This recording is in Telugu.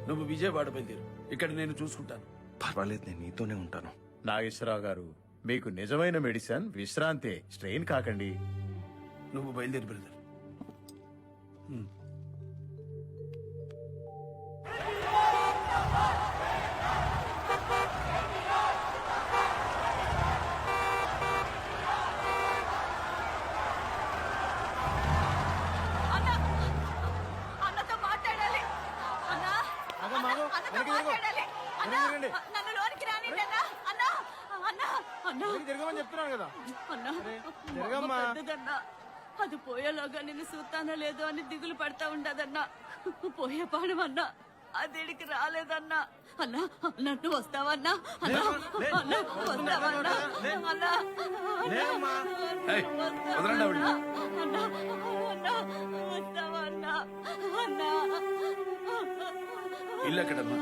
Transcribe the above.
నువ్వు విజయవాడ బయలుదేరు, ఇక్కడ నేను చూసుకుంటాను. పర్వాలేదు, నేను నీతోనే ఉంటాను. నాగేశ్వరరావు గారు, మీకు నిజమైన మెడిసిన్ విశ్రాంతి, స్ట్రెయిన్ కాకండి. నువ్వు బయలుదేరి బ్రదర్. అన్నతో మాట్లాడాలి. అన్నా, అన్నతో మాట్లాడాలి. అన్నా, నన్ను లోనికి రానివ్వండి అన్నా. అన్నా, అన్నా, అన్నా. తిరగమని చెప్తున్నాను కదా. అన్నా, తిరగమ్మా. పెద్దదన్నా. అది పోయేలోగా నిన్ను చూస్తానో లేదో అని దిగులు పడతా ఉండదన్నా. పోయే పాడమన్నా అదిడికి రాలేదన్నా. అన్నా, నన్ను వస్తావన్నా? అన్నా, అన్నా, వస్తావన్నా? అన్నా, ఏయ్, వదలండి ఆవిడ్ని. అన్నా, అన్నా, వస్తావన్నా? అన్నా, ఇల్లు ఎక్కడమ్మా?